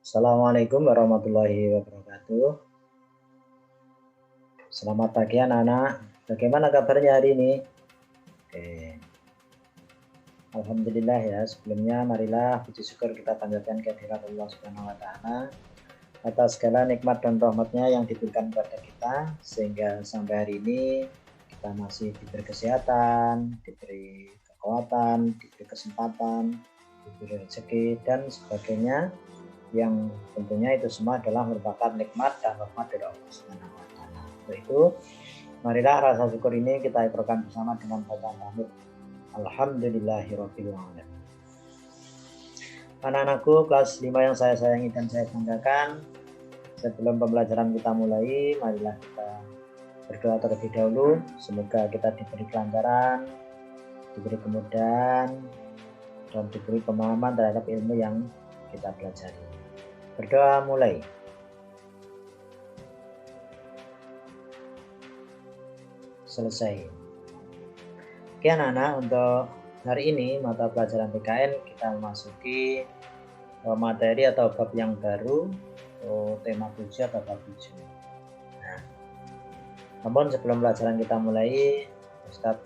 Assalamualaikum warahmatullahi wabarakatuh. Selamat pagi anak-anak. Bagaimana kabarnya hari ini? Oke. Alhamdulillah ya. Sebelumnya marilah puji syukur kita panjatkan kehadirat Allah Subhanahu wa taala atas segala nikmat dan rahmatnya yang diberikan kepada kita sehingga sampai hari ini kita masih diberi kesehatan, diberi kekuatan, diberi kesempatan, diberi rezeki dan sebagainya, yang tentunya itu semua adalah merupakan nikmat dan rahmat dari Allah Subhanahu wa taala. Untuk itu, marilah rasa syukur ini kita ikrarkan bersama dengan bacaan tahmid. Alhamdulillahirabbil alamin. Anak-anakku kelas 5 yang saya sayangi dan saya banggakan, sebelum pembelajaran kita mulai, marilah kita berdoa terlebih dahulu. Semoga kita diberi kelancaran, diberi kemudahan, dan diberi pemahaman terhadap ilmu yang kita pelajari. Berdoa mulai. Selesai. Oke anak-anak, untuk hari ini mata pelajaran PKN kita memasuki materi atau bab yang baru, tema 7 atau bab 7. Nah, namun sebelum pelajaran kita mulai, Ustadz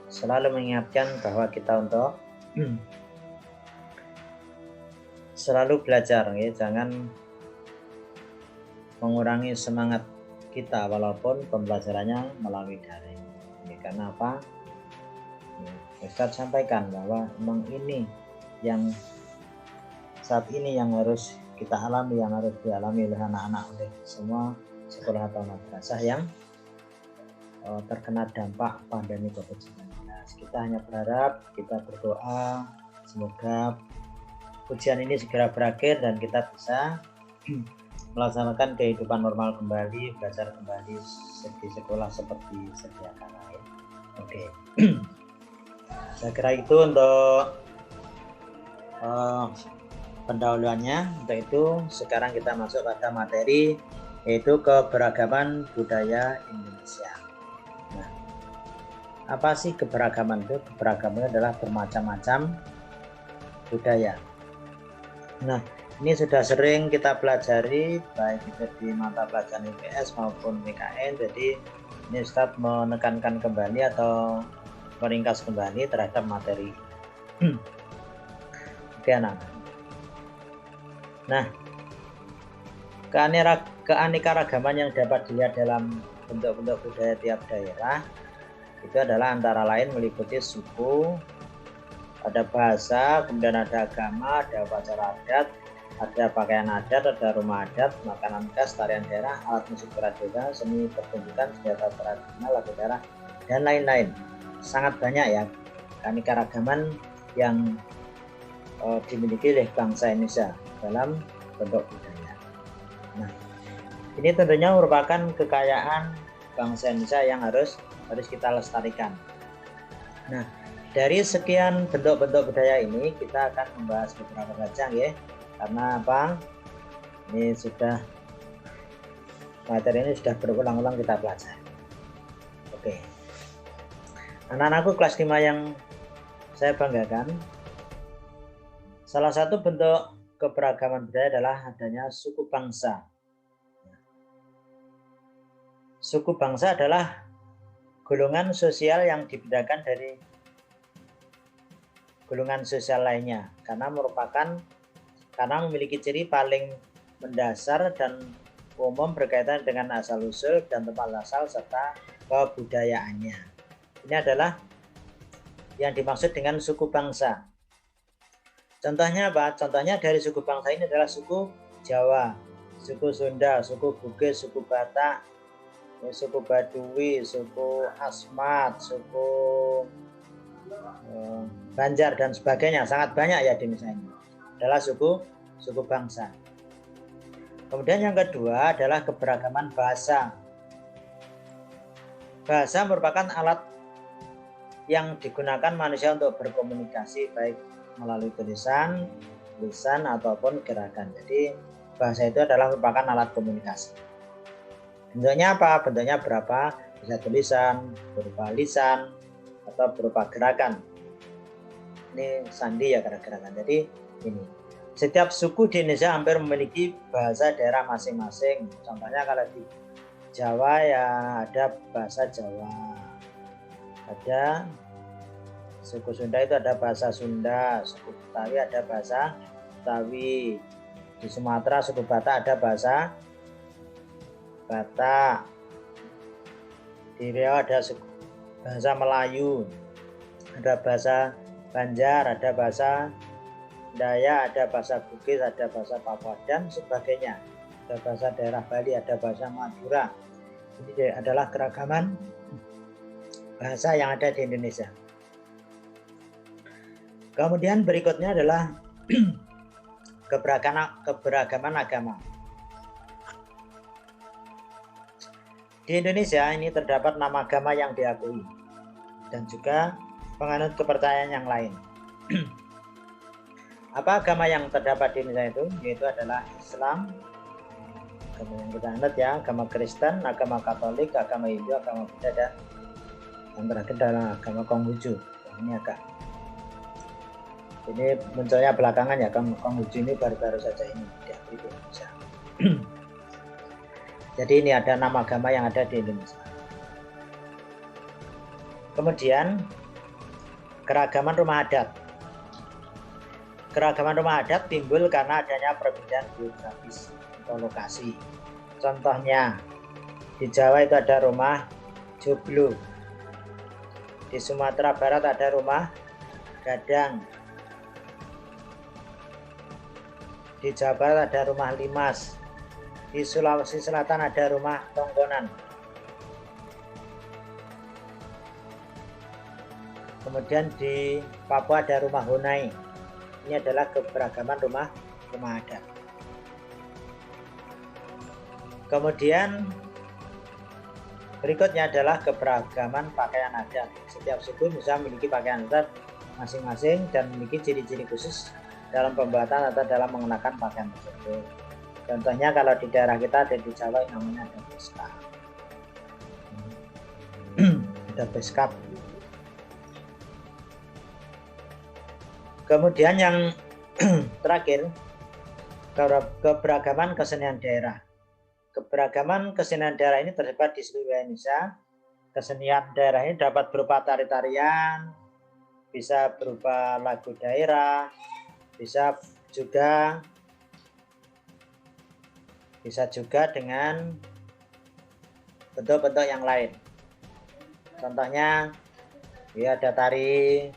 selalu mengingatkan bahwa kita untuk selalu belajar, ya, jangan mengurangi semangat kita walaupun pembelajarannya melalui daring. Ini karena apa? Ustadz sampaikan bahwa memang ini yang saat ini yang harus kita alami, yang harus dialami oleh anak-anak, oleh semua sekolah atau madrasah yang terkena dampak pandemi COVID-19. Kita hanya berharap, kita berdoa semoga ujian ini segera berakhir dan kita bisa melaksanakan kehidupan normal kembali, belajar kembali di sekolah seperti sedia kala. Oke. Saya kira itu untuk pendahuluannya. Untuk itu sekarang kita masuk pada materi, yaitu keberagaman budaya Indonesia. Nah, apa sih keberagaman itu? Keberagaman adalah bermacam-macam budaya. Nah, ini sudah sering kita pelajari baik itu di mata pelajaran IPS maupun PKN. Jadi ini Ustadz menekankan kembali atau meringkas kembali terhadap materi. Oke anak. Nah, keanekaragaman yang dapat dilihat dalam bentuk-bentuk budaya tiap daerah itu adalah antara lain meliputi suku, ada bahasa, kemudian ada agama, ada upacara adat, ada pakaian adat, ada rumah adat, makanan khas, tarian daerah, alat musik tradisional, seni pertunjukan, senjata tradisional, lagu daerah, dan lain-lain. Sangat banyak ya keanekaragaman yang dimiliki oleh bangsa Indonesia dalam bentuk budaya. Nah, ini tentunya merupakan kekayaan bangsa Indonesia yang harus kita lestarikan. Nah, dari sekian bentuk-bentuk budaya ini kita akan membahas beberapa saja ya. Karena apa? Ini sudah materi ini sudah berulang-ulang kita pelajari. Oke. Anak-anakku kelas 5 yang saya banggakan, salah satu bentuk keberagaman budaya adalah adanya suku bangsa. Suku bangsa adalah golongan sosial yang dibedakan dari golongan sosial lainnya karena memiliki ciri paling mendasar dan umum berkaitan dengan asal-usul dan tempat asal serta kebudayaannya. Ini adalah yang dimaksud dengan suku bangsa. Contohnya apa? Contohnya dari suku bangsa ini adalah suku Jawa, suku Sunda, suku Bugis, suku Batak, suku Baduy, suku Asmat, suku Banjar dan sebagainya. Sangat banyak ya di Indonesia ini. Adalah suku bangsa. Kemudian yang kedua adalah keberagaman bahasa. Bahasa merupakan alat yang digunakan manusia untuk berkomunikasi baik melalui tulisan, lisan ataupun gerakan. Jadi bahasa itu adalah merupakan alat komunikasi. Bentuknya apa? Bentuknya berapa? Bisa tulisan, berupa lisan, atau berupa gerakan. Ini sandi ya gerakan. Jadi ini Setiap suku di Indonesia hampir memiliki bahasa daerah masing-masing. Contohnya kalau di Jawa ya ada bahasa Jawa. Ada suku Sunda itu ada bahasa Sunda, suku Betawi ada bahasa Betawi. Di Sumatera suku Batak ada bahasa Batak. Di Riau ada bahasa Melayu, ada bahasa Banjar, ada bahasa Dayak, ada bahasa Bugis, ada bahasa Papua dan sebagainya. Ada bahasa daerah Bali, ada bahasa Madura. Ini adalah keragaman bahasa yang ada di Indonesia. Kemudian berikutnya adalah keberagaman agama. Di Indonesia ini terdapat 6 agama yang diakui dan juga penganut kepercayaan yang lain. Apa agama yang terdapat di Indonesia itu? Yaitu adalah Islam, agama yang kita anut ya, agama Kristen, agama Katolik, agama Hindu, agama Buddha, dan yang terakhir adalah agama Konghucu. Ini agak ini munculnya belakangan ya, Konghucu ini baru-baru saja ini diakui di Indonesia. Jadi ini ada 6 agama yang ada di Indonesia. Kemudian keragaman rumah adat. Keragaman rumah adat timbul karena adanya perbedaan geografis atau lokasi. Contohnya di Jawa itu ada rumah joglo. Di Sumatera Barat ada rumah gadang. Di Jawa Barat ada rumah limas. Di Sulawesi Selatan ada rumah tongkonan. Kemudian di Papua ada rumah Honai. Ini adalah keberagaman rumah adat. Kemudian berikutnya adalah keberagaman pakaian adat. Setiap suku bisa memiliki pakaian adat masing-masing dan memiliki ciri-ciri khusus dalam pembuatan atau dalam mengenakan pakaian tersebut. Contohnya kalau di daerah kita ada di Jawa yang namanya ada beskap. Ada beskap. Kemudian yang terakhir, keberagaman kesenian daerah. Keberagaman kesenian daerah ini terdapat di seluruh Indonesia. Kesenian daerah ini dapat berupa tari-tarian, bisa berupa lagu daerah, bisa juga dengan bentuk-bentuk yang lain. Contohnya, ya ada tari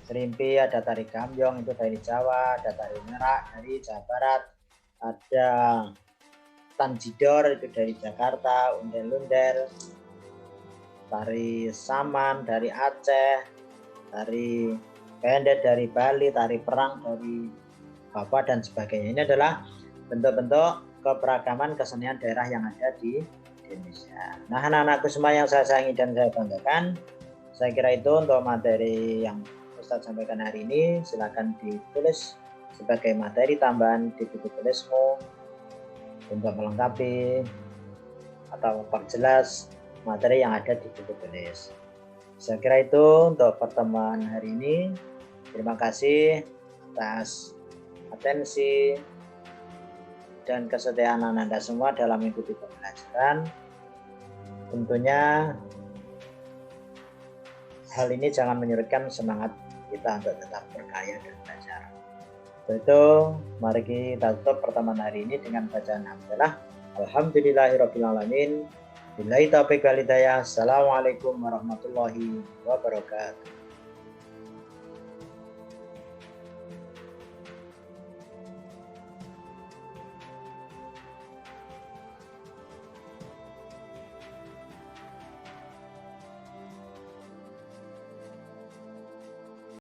Serimpi, ada tari Gambyong itu dari Jawa, ada tari Merak dari Jawa Barat, ada Tanjidor itu dari Jakarta, Undel-Undel, tari Saman dari Aceh, tari Pendet dari Bali, tari Perang dari Papua dan sebagainya. Ini adalah bentuk-bentuk keberagaman kesenian daerah yang ada di Indonesia. Nah, anak-anakku semua yang saya sayangi dan saya banggakan, saya kira itu untuk materi yang Ustadz sampaikan hari ini. Silakan ditulis sebagai materi tambahan di buku tulismu untuk melengkapi atau memperjelas materi yang ada di buku tulis. Saya kira itu untuk pertemuan hari ini. Terima kasih atas atensi dan kesetiaan Anda semua dalam mengikuti pembelajaran. Tentunya hal ini jangan menyurutkan semangat kita untuk tetap berkarya dan belajar. Itu mari kita tutup pertemuan hari ini dengan bacaan hamdalah. Alhamdulillahirabbil alamin. Billahi taufiq wal hidayah. Assalamualaikum warahmatullahi wabarakatuh.